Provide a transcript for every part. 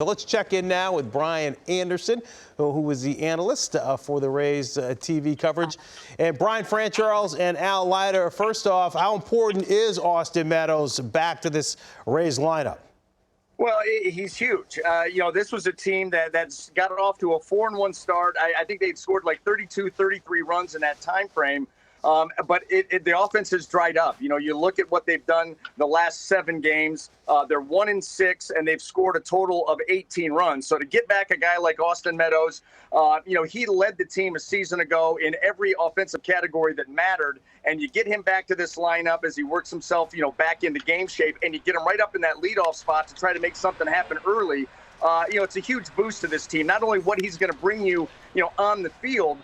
So let's check in now with Brian Anderson, who was the analyst for the Rays TV coverage. And Brian, Fran Charles, and Al Leiter, first off, how important is Austin Meadows back to this Rays lineup? Well, he's huge. This was a team that's got off to a 4-1 start. I think they'd scored like 32, 33 runs in that time frame. But the offense has dried up. You look at what they've done the last 7 games. They're 1-6, and they've scored a total of 18 runs. So to get back a guy like Austin Meadows, he led the team a season ago in every offensive category that mattered. And you get him back to this lineup as he works himself, back into game shape, and you get him right up in that leadoff spot to try to make something happen early. It's a huge boost to this team. Not only what he's going to bring you, on the field,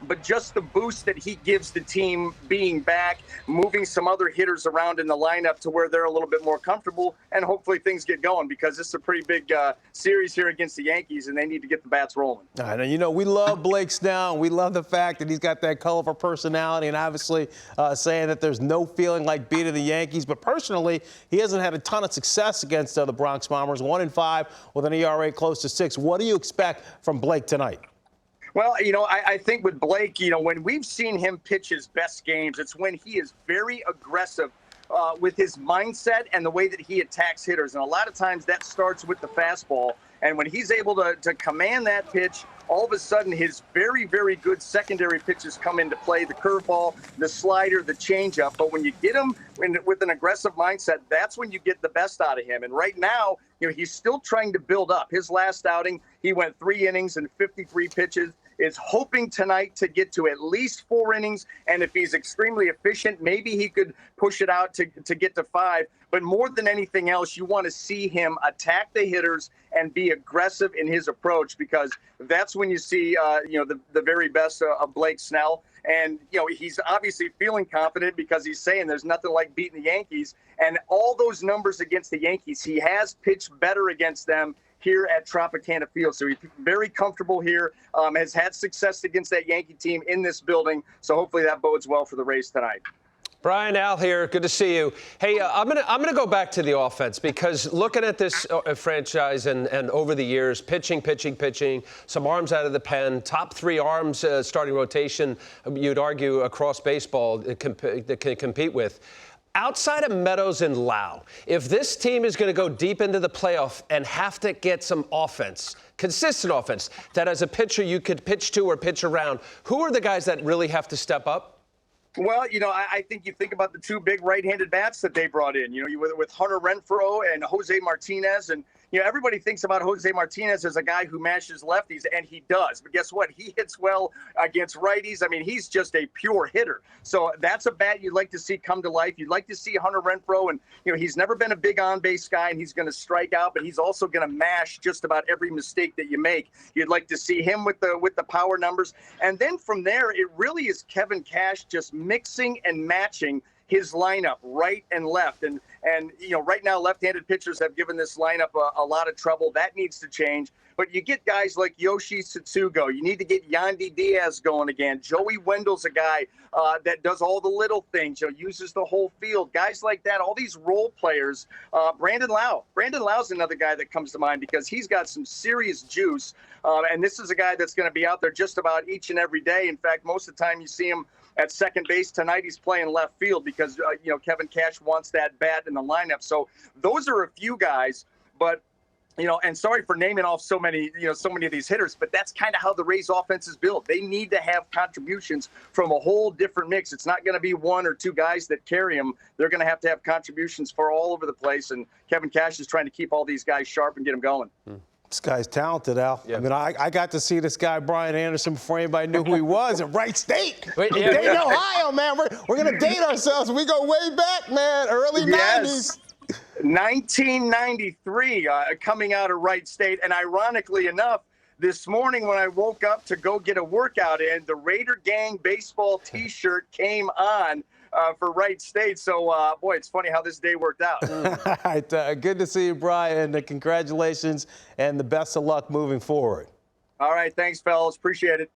but just the boost that he gives the team being back, moving some other hitters around in the lineup to where they're a little bit more comfortable, and hopefully things get going because this is a pretty big series here against the Yankees, and they need to get the bats rolling. I know, we love Blake Snell, and we love the fact that he's got that colorful personality, and obviously saying that there's no feeling like beating the Yankees. But personally, he hasn't had a ton of success against the Bronx Bombers, 1-5 with an ERA close to 6. What do you expect from Blake tonight? Well, I think with Blake, when we've seen him pitch his best games, it's when he is very aggressive with his mindset and the way that he attacks hitters. And a lot of times that starts with the fastball. And when he's able to command that pitch, all of a sudden his very, very good secondary pitches come into play, the curveball, the slider, the changeup. But when you get him with an aggressive mindset, that's when you get the best out of him. And right now, he's still trying to build up. His last outing, he went 3 innings and 53 pitches. Is hoping tonight to get to at least 4 innings, and if he's extremely efficient, maybe he could push it out to get to 5. But more than anything else, you want to see him attack the hitters and be aggressive in his approach, because that's when you see the very best of Blake Snell. And he's obviously feeling confident because he's saying there's nothing like beating the Yankees. And all those numbers against the Yankees, he has pitched better against them here at Tropicana Field. So he's very comfortable here, has had success against that Yankee team in this building. So hopefully that bodes well for the Rays tonight. Brian, Al here. Good to see you. Hey, I'm gonna go back to the offense, because looking at this franchise and over the years, pitching, some arms out of the pen, top 3 arms starting rotation, you'd argue, across baseball that can compete with. Outside of Meadows and Lau, if this team is going to go deep into the playoff and have to get some offense, consistent offense, that as a pitcher you could pitch to or pitch around, who are the guys that really have to step up? Well, I think you think about the 2 big right-handed bats that they brought in, with Hunter Renfroe and Jose Martinez. And, everybody thinks about Jose Martinez as a guy who mashes lefties, and he does. But guess what? He hits well against righties. I mean, he's just a pure hitter. So that's a bat you'd like to see come to life. You'd like to see Hunter Renfroe, and, he's never been a big on-base guy, and he's going to strike out, but he's also going to mash just about every mistake that you make. You'd like to see him with the power numbers. And then from there, it really is Kevin Cash just mixing and matching his lineup right and left. And right now, left-handed pitchers have given this lineup a lot of trouble. That needs to change. But you get guys like Yoshi Tsutsugo. You need to get Yandy Diaz going again. Joey Wendell's a guy that does all the little things, uses the whole field. Guys like that, all these role players. Brandon Lau. Brandon Lau's another guy that comes to mind because he's got some serious juice. And this is a guy that's going to be out there just about each and every day. In fact, most of the time you see him at second base. Tonight he's playing left field because, Kevin Cash wants that bat in the lineup. So those are a few guys. But and sorry for naming off so many of these hitters, but that's kind of how the Rays offense is built. They need to have contributions from a whole different mix. It's not going to be 1 or 2 guys that carry them. They're going to have contributions for all over the place. And Kevin Cash is trying to keep all these guys sharp and get them going. This guy's talented, Al. Yeah. I mean, I got to see this guy, Brian Anderson, before anybody knew who he was at Wright State. Dayton, Ohio, man. We're going to date ourselves. We go way back, man, early 90s. 1993, coming out of Wright State. And ironically enough, this morning when I woke up to go get a workout in, the Raider Gang baseball T-shirt came on for Wright State. So, boy, it's funny how this day worked out. All right, good to see you, Brian. Congratulations and the best of luck moving forward. All right, thanks, fellas. Appreciate it.